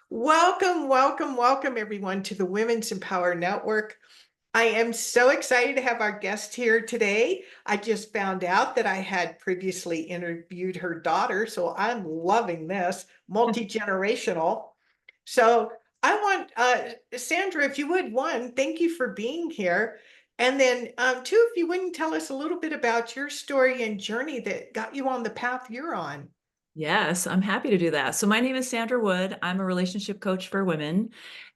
Welcome, welcome, welcome, everyone, to the Women's Empower Network. I am so excited to have our guest here today. I just found out that I had previously interviewed her daughter, so I'm loving this, multi-generational. So I want, Sandra, if you would, one, thank you for being here. And then two, if you wouldn't tell us a little bit about your story and journey that got you on the path you're on. Yes, I'm happy to do that. So my name is Sandra Wood. I'm a relationship coach for women.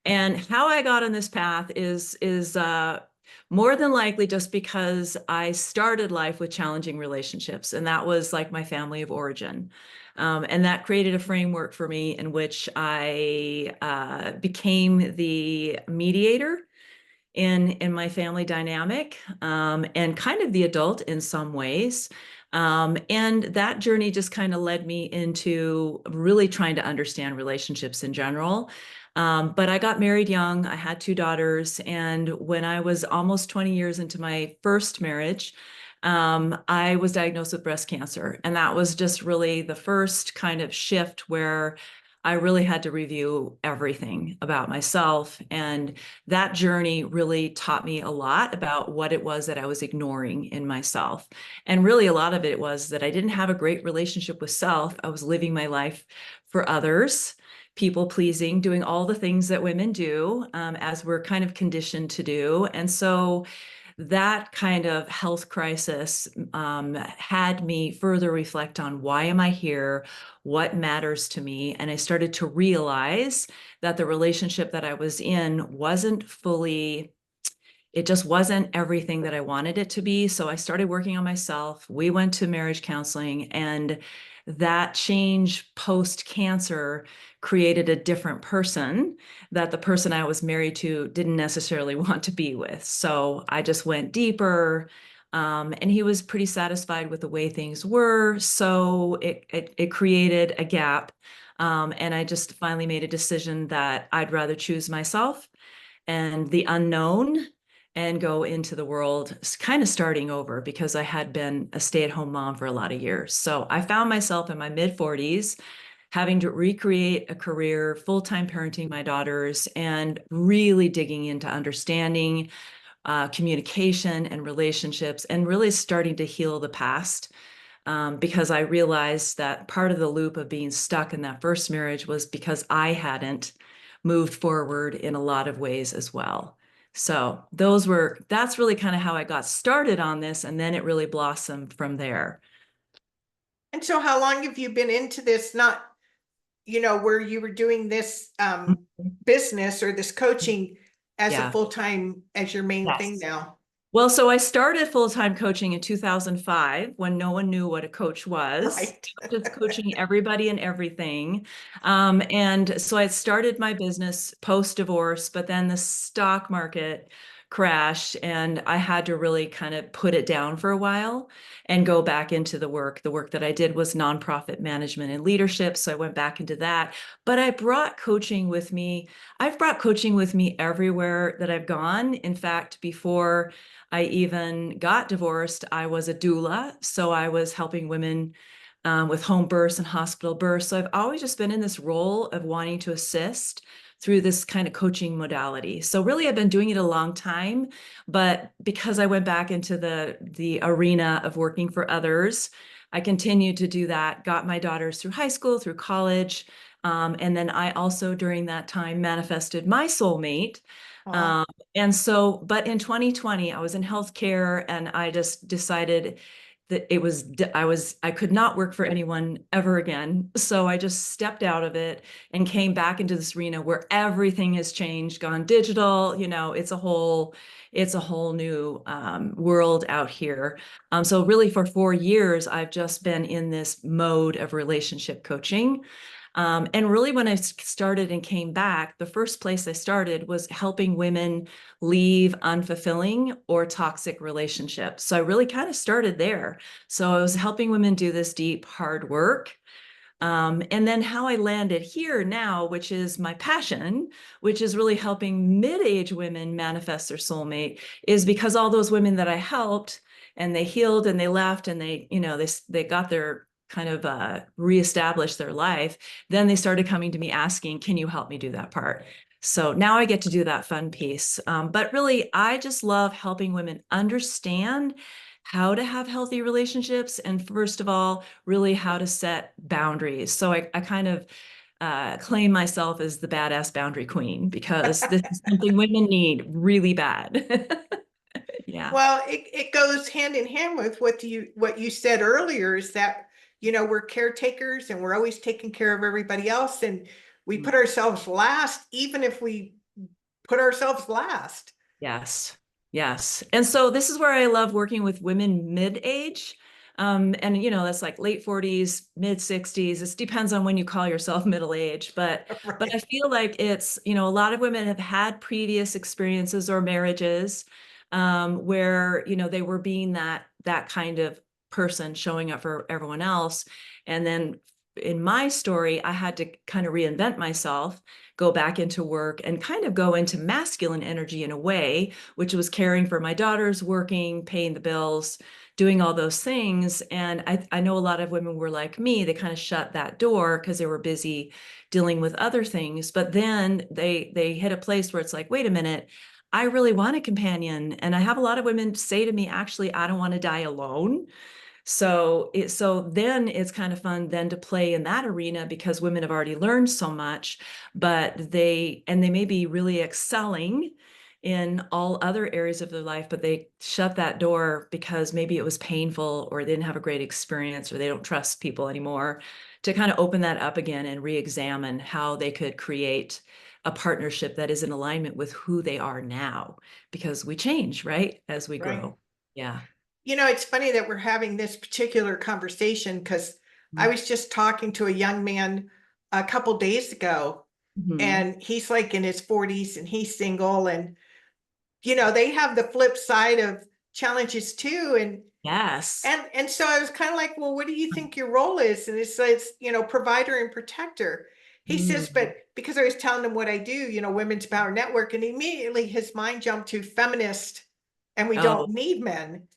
And how I got on this path is more than likely just because I started life with challenging relationships, and that was like my family of origin. And that created a framework for me in which I became the mediator in my family dynamic, and kind of the adult in some ways. And that journey just kind of led me into really trying to understand relationships in general. But I got married young. I had two daughters. And when I was almost 20 years into my first marriage, I was diagnosed with breast cancer. And that was just really the first kind of shift where I really had to review everything about myself. And that journey really taught me a lot about what it was that I was ignoring in myself. And really, a lot of it was that I didn't have a great relationship with self. I was living my life for others, people pleasing, doing all the things that women do, as we're kind of conditioned to do. And so that kind of health crisis had me further reflect on why am I here? What matters to me? And I started to realize that the relationship that I was in wasn't fully, it just wasn't everything that I wanted it to be. So I started working on myself. We went to marriage counseling, and that change post cancer created a different person that the person I was married to didn't necessarily want to be with. So I just went deeper. And he was pretty satisfied with the way things were. So it created a gap. And I just finally made a decision that I'd rather choose myself and the unknown and go into the world kind of starting over, because I had been a stay-at-home mom for a lot of years. So I found myself in my mid-40s having to recreate a career, full-time parenting my daughters, and really digging into understanding communication and relationships, and really starting to heal the past. Because I realized that part of the loop of being stuck in that first marriage was because I hadn't moved forward in a lot of ways as well. So that's really kind of how I got started on this. And then it really blossomed from there. And so how long have you been into this? Not, where you were doing this business or this coaching as a Yeah. full-time, as your main thing Yes. now? Well, so I started full-time coaching in 2005 when no one knew what a coach was. Right. Just coaching everybody and everything. And so I started my business post-divorce, but then the stock market crashed and I had to really kind of put it down for a while and go back into the work. The work that I did was nonprofit management and leadership. So I went back into that. But I brought coaching with me. I've brought coaching with me everywhere that I've gone. In fact, before I even got divorced, I was a doula. So I was helping women with home births and hospital births. So I've always just been in this role of wanting to assist through this kind of coaching modality. So really I've been doing it a long time, but because I went back into the arena of working for others, I continued to do that, got my daughters through high school, through college. And then I also during that time manifested my soulmate. Oh, Um, and so, but in 2020, I was in healthcare and I just decided that I could not work for anyone ever again. So I just stepped out of it and came back into this arena where everything has changed, gone digital. It's a whole new world out here. So really for 4 years, I've just been in this mode of relationship coaching. And really, when I started and came back, the first place I started was helping women leave unfulfilling or toxic relationships. So I really kind of started there. So I was helping women do this deep, hard work. And then how I landed here now, which is my passion, which is really helping mid-age women manifest their soulmate, is because all those women that I helped and they healed and they left and they got kind of reestablish their life, then they started coming to me asking, can you help me do that part? So now I get to do that fun piece. But really, I just love helping women understand how to have healthy relationships. And first of all, really how to set boundaries. So I kind of claim myself as the badass boundary queen because this is something women need really bad. Yeah. Well, it goes hand in hand with what you said earlier is that, we're caretakers and we're always taking care of everybody else, and we put ourselves last, even if we put ourselves last. Yes. Yes. And so this is where I love working with women mid-age. And that's like late 40s, mid 60s. It depends on when you call yourself middle age, but I Right. feel like it's, a lot of women have had previous experiences or marriages where, they were being that kind of person showing up for everyone else. And then in my story, I had to kind of reinvent myself, go back into work and kind of go into masculine energy in a way, which was caring for my daughters, working, paying the bills, doing all those things. And I know a lot of women were like me, they kind of shut that door because they were busy dealing with other things. But then they hit a place where it's like, wait a minute, I really want a companion. And I have a lot of women say to me, actually, I don't want to die alone. So then it's kind of fun then to play in that arena because women have already learned so much, but they may be really excelling in all other areas of their life, but they shut that door because maybe it was painful or they didn't have a great experience or they don't trust people anymore, to kind of open that up again and re-examine how they could create a partnership that is in alignment with who they are now, because we change, right, as we Right. grow. Yeah. It's funny that we're having this particular conversation because I was just talking to a young man a couple days ago, Mhm. and he's like in his 40s and he's single, and they have the flip side of challenges too. And Yes. and so I was kind of like, well, what do you think your role is? And it says, provider and protector. He says, Mm. but because I was telling him what I do, Women's Power Network, and immediately his mind jumped to feminist, and we Oh, don't need men.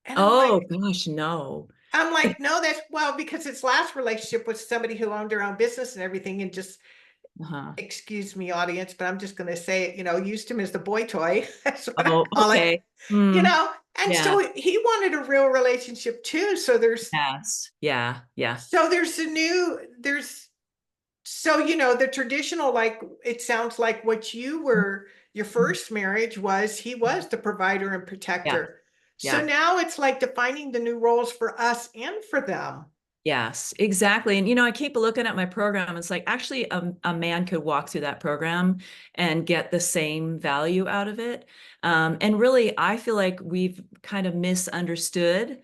And oh gosh, no. no, that's well, because his last relationship was somebody who owned her own business and everything, and just Uh-huh. excuse me, audience, but I'm just going to say it, used him as the boy toy. That's what I Oh, call it, okay. Mm. and Yeah. so he wanted a real relationship too. So Yes. Yeah. Yeah. there's a new, there's, so, the traditional, like, it sounds like what you were, your Mhm. first marriage was, he was the provider and Yeah. protector. So Yeah. now it's like defining the new roles for us and for them. Yes, exactly. And I keep looking at my program. It's like actually a man could walk through that program and get the same value out of it. And really, I feel like we've kind of misunderstood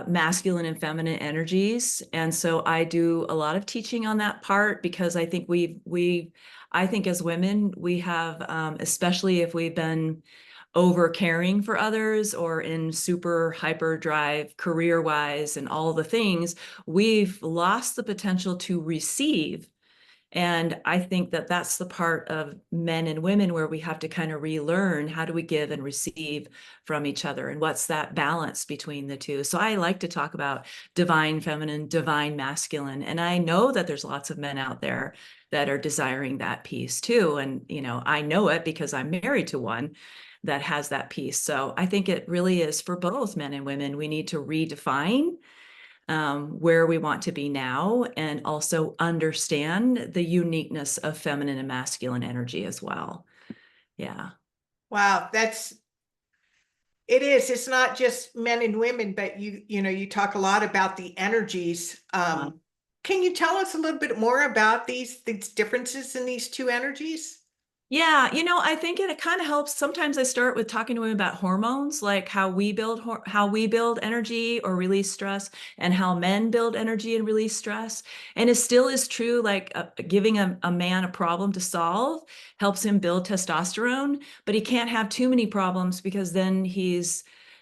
masculine and feminine energies. And so I do a lot of teaching on that part because I think I think as women, we have, especially if we've been over caring for others or in super hyper drive career wise and all the things, we've lost the potential to receive. And I think that that's the part of men and women where we have to kind of relearn how do we give and receive from each other and what's that balance between the two. So I like to talk about divine feminine, divine masculine. And I know that there's lots of men out there that are desiring that piece too. And, I know it because I'm married to one that has that piece. So I think it really is for both men and women. We need to redefine where we want to be now and also understand the uniqueness of feminine and masculine energy as well. Yeah. Wow, it is. It's not just men and women, but you talk a lot about the energies. Can you tell us a little bit more about these differences in these two energies? Yeah, I think it kind of helps. Sometimes I start with talking to women about hormones, like how we build energy or release stress, and how men build energy and release stress. And it still is true, like giving a man a problem to solve helps him build testosterone, but he can't have too many problems because then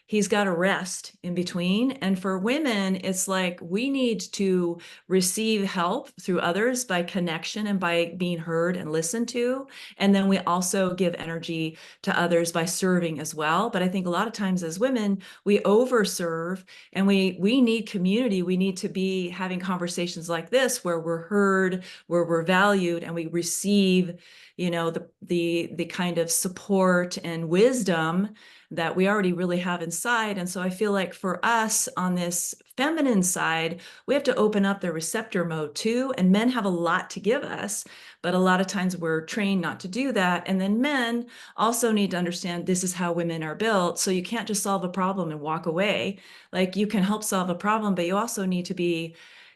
he's got to rest in between. And for women, it's like we need to receive help through others by connection and by being heard and listened to. And then we also give energy to others by serving as well. But I think a lot of times as women, we overserve, and we need community. We need to be having conversations like this where we're heard, where we're valued, and we receive, the kind of support and wisdom that we already really have inside. And so I feel like for us on this feminine side, we have to open up the receptor mode too. And men have a lot to give us, but a lot of times we're trained not to do that. And then men also need to understand this is how women are built. So you can't just solve a problem and walk away. Like you can help solve a problem, but you also need to be,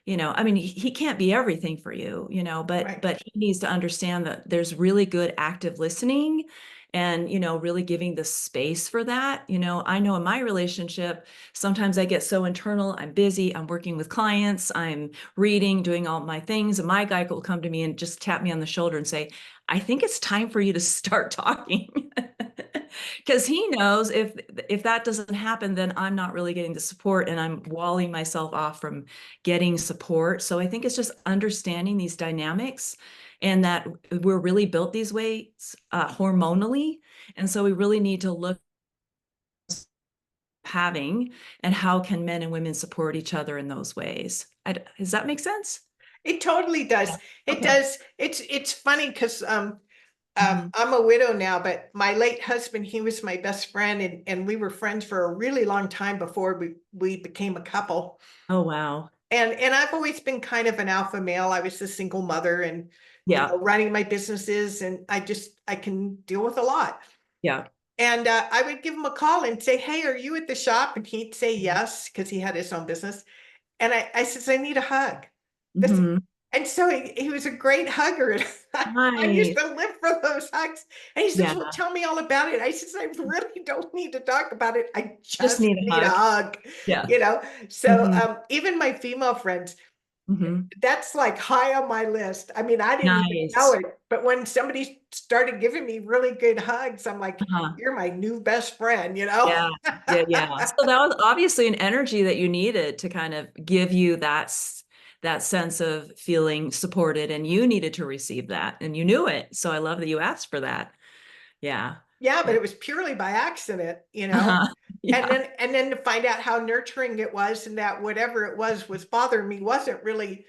I mean, he can't be everything for you, but Right. he needs to understand that there's really good active listening and, really giving the space for that. I know in my relationship, sometimes I get so internal, I'm busy, I'm working with clients, I'm reading, doing all my things, and my guy will come to me and just tap me on the shoulder and say, I think it's time for you to start talking. Because he knows if that doesn't happen, then I'm not really getting the support and I'm walling myself off from getting support. So I think it's just understanding these dynamics and that we're really built these ways hormonally. And so we really need to look having and how can men and women support each other in those ways. Does that make sense? It totally does. It Okay. does. It's funny because Mhm. I'm a widow now, but my late husband, he was my best friend, and we were friends for a really long time before we became a couple. Oh, wow. And I've always been kind of an alpha male. I was a single mother and Yeah. running my businesses, and I can deal with a lot. Yeah. And I would give him a call and say, "Hey, are you at the shop?" And he'd say yes because he had his own business. And I says, "I need a hug." This, Hmm. and so he was a great hugger. And I used Nice. to live for those hugs. And he says, Yeah. "Well, tell me all about it." I says, "I really don't need to talk about it. I Just just need a need a hug. hug." Yeah. You know. So Hmm. even my female friends, Hmm. that's like high on my list. I mean, I didn't even know Nice. it, but when somebody started giving me really good hugs, I'm like, Uh-huh. "You're my new best friend," you know? Yeah. Yeah. Yeah. So that was obviously an energy that you needed to kind of give you that sense of feeling supported, and you needed to receive that, and you knew it. So I love that you asked for that. Yeah. Yeah, but Yeah. it was purely by accident, you know? Uh-huh. And Yeah. then to find out how nurturing it was and that whatever it was bothering me wasn't really,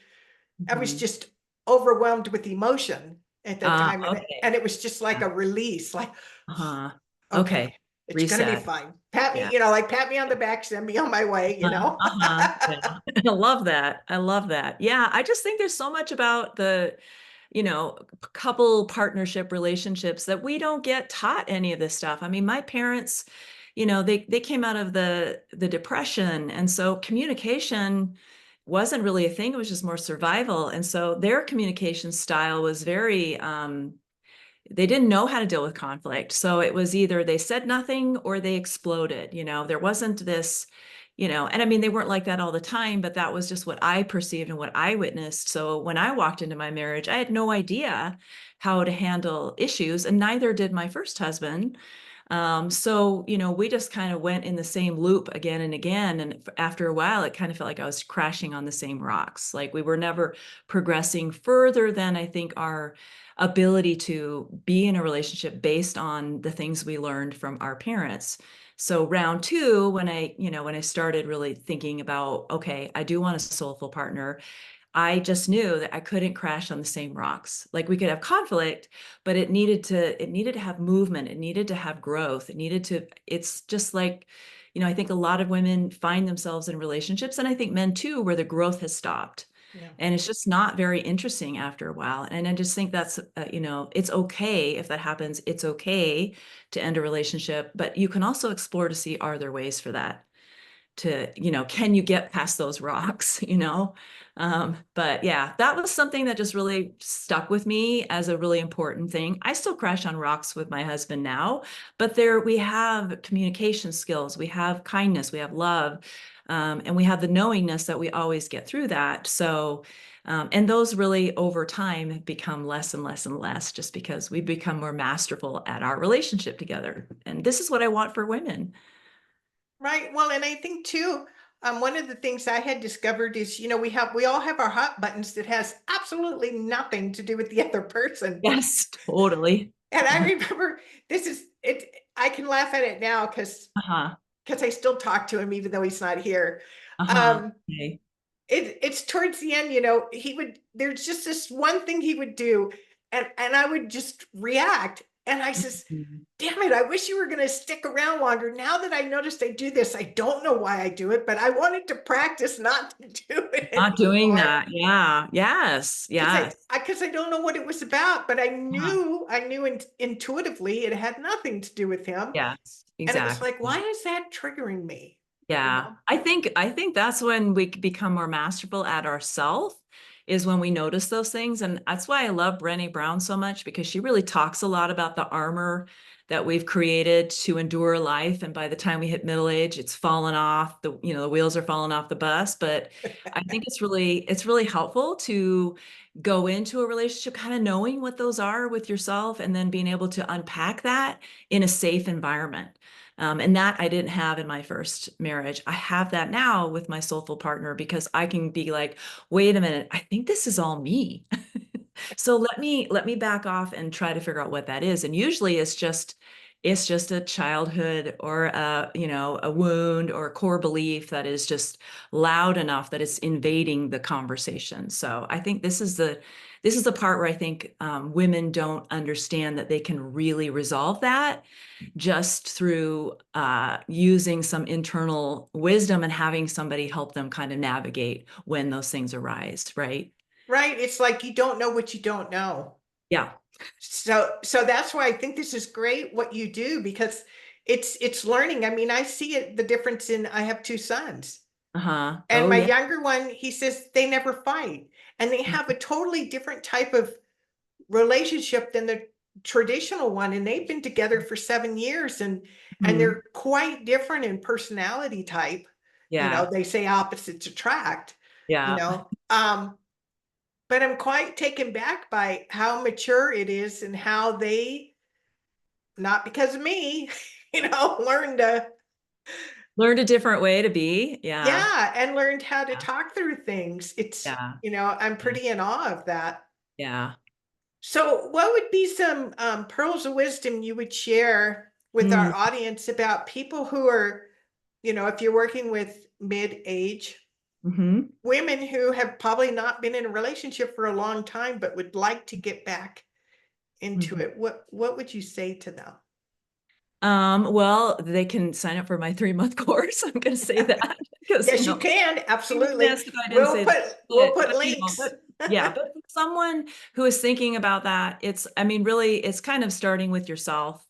I was Mhm. just overwhelmed with emotion at that time. And Okay. it was just like Yeah. a release, like, Uh-huh. okay, Okay. it's gonna be Reset. fine. Pat me, Yeah. like pat me on the back, send me on my way, Uh-huh. Yeah. I love that. I love that. Yeah. I just think there's so much about the, couple partnership relationships that we don't get taught any of this stuff. I mean, my parents, they came out of the depression, and so communication wasn't really a thing. It was just more survival. And so their communication style was very they didn't know how to deal with conflict. So it was either they said nothing or they exploded. There wasn't this, and I mean, they weren't like that all the time, but that was just what I perceived and what I witnessed. So when I walked into my marriage, I had no idea how to handle issues, and neither did my first husband. So, we just kind of went in the same loop again and again. And after a while, it kind of felt like I was crashing on the same rocks. Like we were never progressing further than I think our ability to be in a relationship based on the things we learned from our parents. So round two, when I started really thinking about, okay, I do want a soulful partner, I just knew that I couldn't crash on the same rocks. Like we could have conflict, but it needed to have movement. It needed to have growth. It's just like, I think a lot of women find themselves in relationships, and I think men too, where the growth has stopped. Yeah. And it's just not very interesting after a while. And I just think that's, it's okay if that happens. It's okay to end a relationship, but you can also explore to see, are there ways for that? Can you get past those rocks, but yeah, that was something that just really stuck with me as a really important thing. I still crash on rocks with my husband now, but there we have communication skills, we have kindness, we have love, and we have the knowingness that we always get through that. So and those really over time have become less and less and less, just because we become more masterful at our relationship together. And this is what I want for women. Right. Well, and I think too, one of the things I had discovered is, we all have our hot buttons that has absolutely nothing to do with the other person. Yes, totally. And I remember this is it. I can laugh at it now Uh-huh. because I still talk to him even though he's not here. Uh-huh. Um, Okay. it's towards the end, he would. There's just this one thing he would do, and I would just react. And I says, Mhm. damn it, I wish you were going to stick around longer. Now that I noticed I do this, I don't know why I do it, but I wanted to practice not to do it Not doing anymore that. Yeah. Yes. because Yes. because I don't know what it was about, but Uh-huh. I knew intuitively it had nothing to do with him, Yes, and it was like, why exactly. is that triggering me? You Yeah. know? I think that's when we become more masterful at ourself is when we notice those things. And that's why I love Brené Brown so much because she really talks a lot about the armor that we've created to endure life. And by the time we hit middle age, it's fallen off. The wheels are falling off the bus. But I think it's really helpful to go into a relationship kind of knowing what those are with yourself and then being able to unpack that in a safe environment. And that I didn't have in my first marriage. I have that now with my soulful partner because I can be like, wait a minute, I think this is all me. So let me back off and try to figure out what that is. And usually it's just a childhood or a wound or a core belief that is just loud enough that it's invading the conversation. So I think this is the part where I think women don't understand that they can really resolve that just through using some internal wisdom and having somebody help them kind of navigate when those things arise, right? Right? It's like you don't know what you don't know. Yeah. So that's why I think this is great what you do because it's learning. I mean, I see it the difference in I have two sons. Uh-huh. And Oh, my yeah. younger one, he says they never fight. And they have a totally different type of relationship than the traditional one. And they've been together for 7 years and Mhm. they're quite different in personality type. Yeah. They say opposites attract, you Yeah. know. But I'm quite taken back by how mature it is and how they, not because of me, learned to, Learned a different way to be. Yeah. yeah, and learned how to Yeah. talk through things. Yeah. I'm Yeah. pretty in awe of that. Yeah. So, what would be some pearls of wisdom you would share with our Mm. audience about people who are, if you're working with mid-age Hmm. women who have probably not been in a relationship for a long time but would like to get back into Hmm. it? What would you say to them? Well, they can sign up for my 3-month course. I'm going to say that because, Yes, you can. you would Absolutely. miss if I didn't say that. We'll But, put but links. yeah, but for someone who is thinking about that, I mean, really, it's kind of starting with yourself.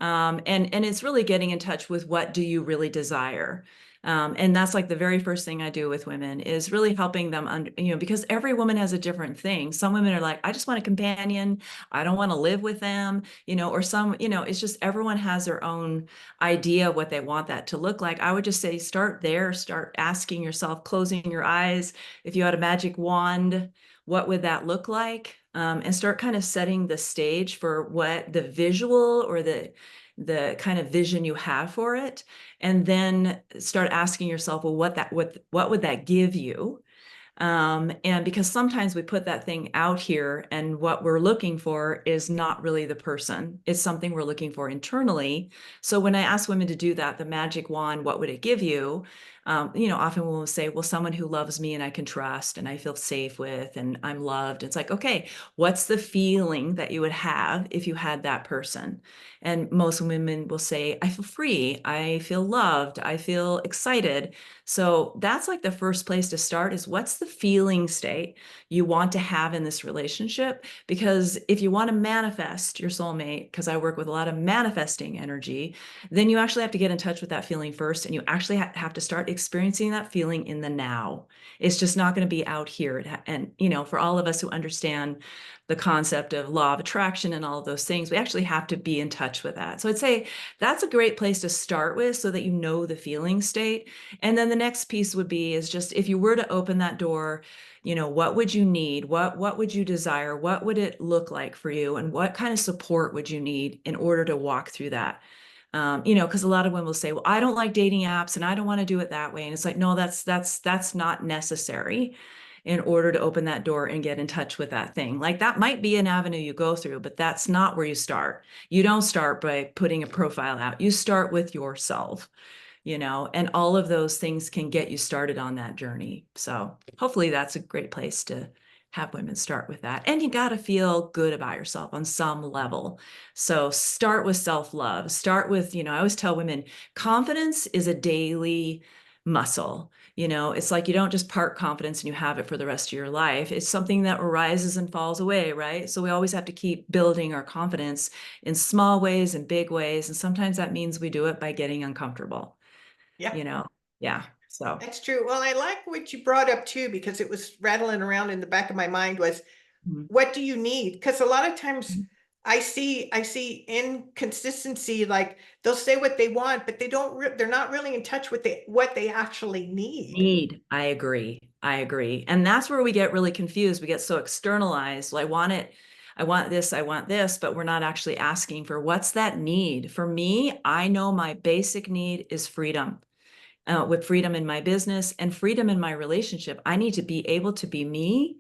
And it's really getting in touch with what do you really desire. And that's like the very first thing I do with women is really helping them because every woman has a different thing. Some women are like, I just want a companion. I don't want to live with them, or it's just everyone has their own idea of what they want that to look like. I would just say start there, start asking yourself, closing your eyes. If you had a magic wand, what would that look like? And start kind of setting the stage for what the visual or the kind of vision you have for it, and then start asking yourself, well, what would that give you? And because sometimes we put that thing out here and what we're looking for is not really the person, it's something we're looking for internally. So when I ask women to do that, the magic wand, what would it give you? Often we'll say, well, someone who loves me and I can trust and I feel safe with and I'm loved. It's like, okay, what's the feeling that you would have if you had that person? And most women will say, I feel free, I feel loved, I feel excited. So that's like the first place to start is what's the feeling state you want to have in this relationship? Because if you want to manifest your soulmate, because I work with a lot of manifesting energy, then you actually have to get in touch with that feeling first. And you actually have to start experiencing that feeling in the now. It's just not going to be out here. And, for all of us who understand the concept of law of attraction and all of those things, we actually have to be in touch with that. So I'd say that's a great place to start with so that you know the feeling state. And then the next piece would be is just if you were to open that door, what would you need? What would you desire? What would it look like for you? And what kind of support would you need in order to walk through that? Because a lot of women will say, well, I don't like dating apps and I don't want to do it that way. And it's like, no, that's not necessary in order to open that door and get in touch with that thing. Like that might be an avenue you go through, but that's not where you start. You don't start by putting a profile out. You start with yourself, and all of those things can get you started on that journey. So hopefully that's a great place to have women start with that. And you got to feel good about yourself on some level. So start with self-love. Start with, I always tell women, confidence is a daily muscle. It's like you don't just park confidence and you have it for the rest of your life. It's something that rises and falls away, right? So we always have to keep building our confidence in small ways and big ways. And sometimes that means we do it by getting uncomfortable, Yeah. you know? Yeah. So, That's true. Well, I like what you brought up too, because it was rattling around in the back of my mind was, mhm. what do you need? Because a lot of times I see inconsistency, like they'll say what they want, but they're not really in touch with what they actually need. I agree. I agree. And that's where we get really confused. We get so externalized. Well, I want it. I want this, but we're not actually asking for what's that need. For me, I know my basic need is freedom. With freedom in my business and freedom in my relationship, I need to be able to be me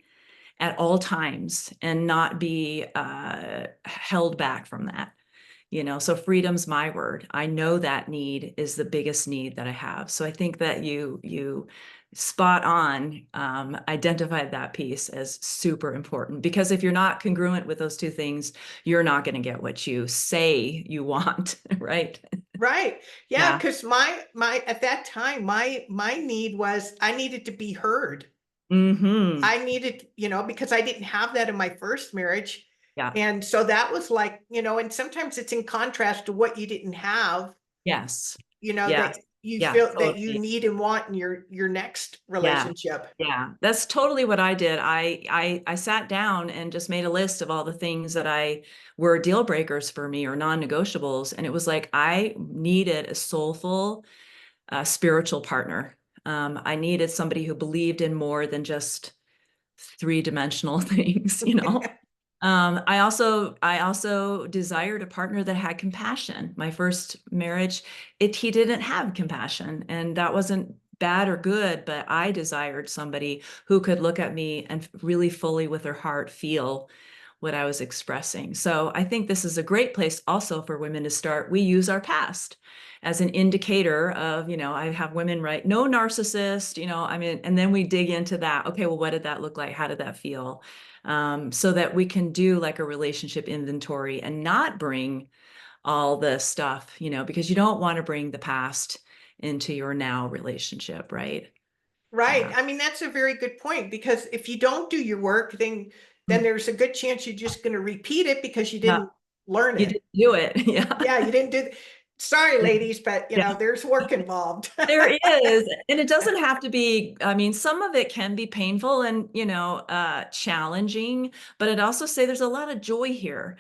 at all times and not be held back from that. So freedom's my word. I know that need is the biggest need that I have. So I think that you spot on identified that piece as super important, because if you're not congruent with those two things, you're not going to get what you say you want. Right. Right. Yeah, Yeah. because my at that time, my need was I needed to be heard. Hmm. I needed, because I didn't have that in my first marriage. Yeah. And so that was like, and sometimes it's in contrast to what you didn't have, Yes. that Yes. you Yeah, feel that you totally. need and want in your next Yeah. relationship. Yeah. That's totally what I did. I sat down and just made a list of all the things that I were deal breakers for me or non-negotiables. And it was like I needed a soulful, spiritual partner. I needed somebody who believed in more than just three-dimensional things. I also desired a partner that had compassion. My first marriage, he didn't have compassion, and that wasn't bad or good, but I desired somebody who could look at me and really fully with their heart feel what I was expressing. So I think this is a great place also for women to start. We use our past as an indicator of, I have women write, no narcissist, I mean, and then we dig into that. Okay, well, what did that look like? How did that feel? So that we can do like a relationship inventory and not bring all the stuff, because you don't want to bring the past into your now relationship, right? Right. Yeah. I mean, that's a very good point, because if you don't do your work, then there's a good chance you're just going to repeat it because you Yeah. didn't learn You it. didn't do it. Yeah. Yeah, you didn't do. Sorry, Yeah. ladies, but Yeah. there's work involved. There is, and it doesn't have to be, I mean, some of it can be painful and, challenging, but I'd also say there's a lot of joy here.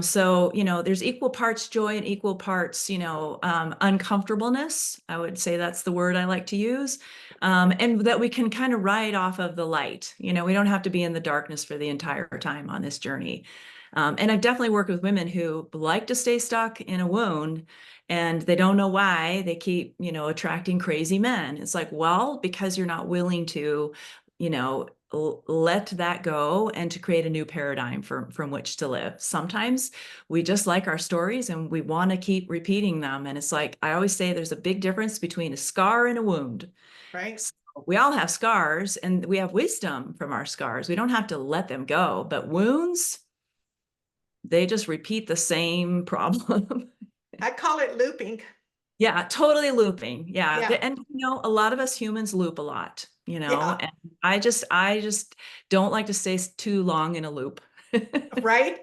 So, there's equal parts joy and equal parts, uncomfortableness. I would say that's the word I like to use. And that we can kind of ride off of the light. We don't have to be in the darkness for the entire time on this journey. And I've definitely worked with women who like to stay stuck in a wound and they don't know why they keep, attracting crazy men. It's like, well, because you're not willing to, let that go and to create a new paradigm from which to live. Sometimes we just like our stories and we want to keep repeating them. And it's like, I always say there's a big difference between a scar and a wound. Right. So we all have scars and we have wisdom from our scars. We don't have to let them go, but wounds, they just repeat the same problem. I call it looping. Yeah, totally looping. Yeah. Yeah. And a lot of us humans loop a lot, Yeah. and I just don't like to stay too long in a loop. Right.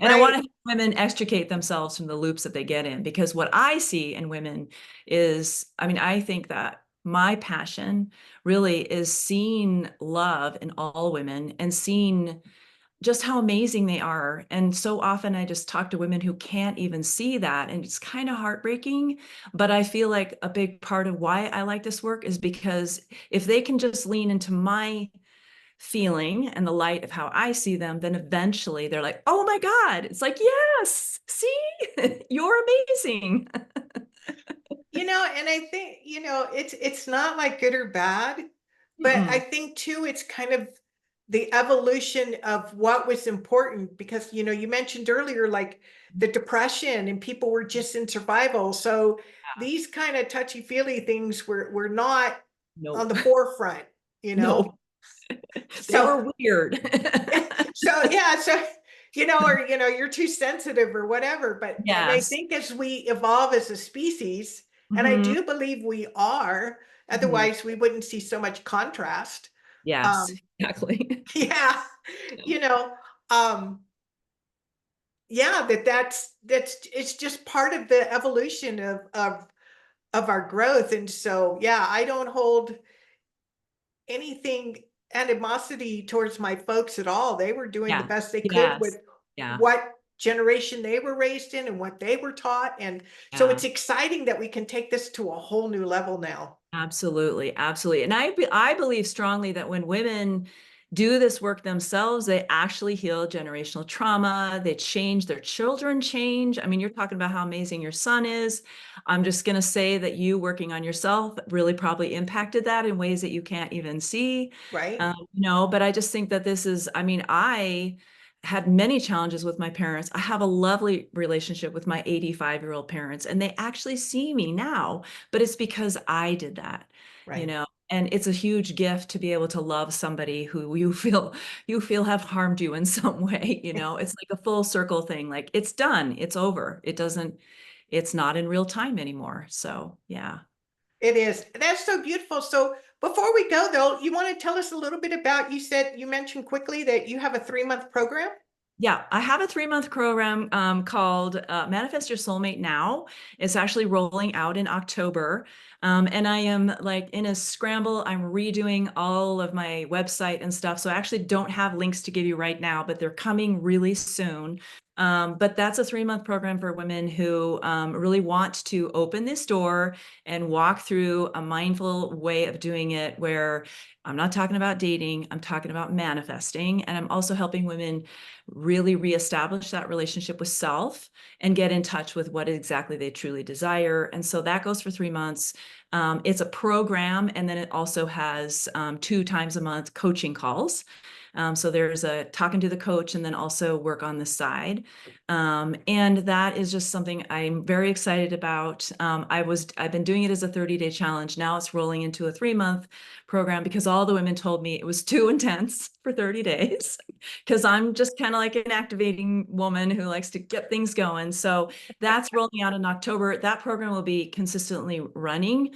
And I want to Right. help women extricate themselves from the loops that they get in, because what I see in women is, I mean, I think that my passion really is seeing love in all women and seeing just how amazing they are. And so often I just talk to women who can't even see that. And it's kind of heartbreaking. But I feel like a big part of why I like this work is because if they can just lean into my feeling and the light of how I see them, then eventually they're like, oh my God, it's like, yes, see, you're amazing. And I think, it's not like good or bad, but I Mm-mm. think too, it's kind of the evolution of what was important because, you mentioned earlier, like the depression and people were just in survival. So these kind of touchy-feely things were not on Nope. the forefront, you Nope. know? They So were weird. so yeah, so or you're too sensitive or whatever. But and I Yes. think as we evolve as a species, and I Hmm. do believe we are, Hmm. otherwise we wouldn't see so much contrast. Yes, Um, exactly. yeah, you know, um, yeah, that's it's just part of the evolution of our growth. And so yeah, I don't hold anything animosity towards my folks at all. They were doing the Yeah. best they could with Yes. Yeah. what generation they were raised in and what they were taught. And so Yeah. it's exciting that we can take this to a whole new level now. Absolutely, absolutely. And I believe strongly that when women do this work themselves, they actually heal generational trauma. They change, their children change. I mean, you're talking about how amazing your son is. I'm just going to say that you working on yourself really probably impacted that in ways that you can't even see. Right. But I just think that this is, I mean, I had many challenges with my parents. I have a lovely relationship with my 85-year-old parents, and they actually see me now, but it's because I did that, you Right. know. And it's a huge gift to be able to love somebody who you feel have harmed you in some way, you know. It's like a full circle thing. Like it's done, it's over. It's not in real time anymore. So, yeah. It is. That's so beautiful. So before we go though, you want to tell us a little bit about, you mentioned quickly that you have a 3-month program. Yeah, I have a 3-month program called Manifest Your Soulmate Now. It's actually rolling out in October. And I am like in a scramble. I'm redoing all of my website and stuff. So I actually don't have links to give you right now, but they're coming really soon. But that's a 3-month program for women who really want to open this door and walk through a mindful way of doing it where I'm not talking about dating, I'm talking about manifesting. And I'm also helping women really reestablish that relationship with self and get in touch with what exactly they truly desire. And so that goes for 3 months. It's a program, and then it also has 2 times a month coaching calls. So there's a talking to the coach and then also work on the side. And that is just something I'm very excited about. I've been doing it as a 30-day challenge. Now it's rolling into a 3-month program because all the women told me it was too intense for 30 days because I'm just kind of like an activating woman who likes to get things going. So that's rolling out in October. That program will be consistently running.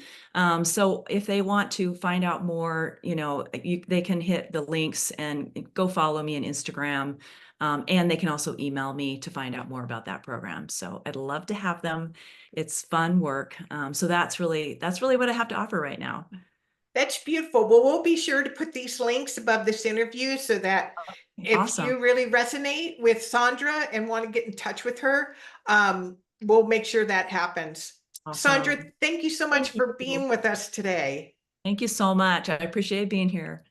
So if they want to find out more, they can hit the links and go follow me on Instagram. And they can also email me to find out more about that program. So I'd love to have them. It's fun work. So that's really what I have to offer right now. That's beautiful. Well, we'll be sure to put these links above this interview so that if Awesome. you really resonate with Sandra and want to get in touch with her, we'll make sure that happens. Sandra, Awesome. thank you so much Thank for you. being with us today. Thank you so much. I appreciate being here.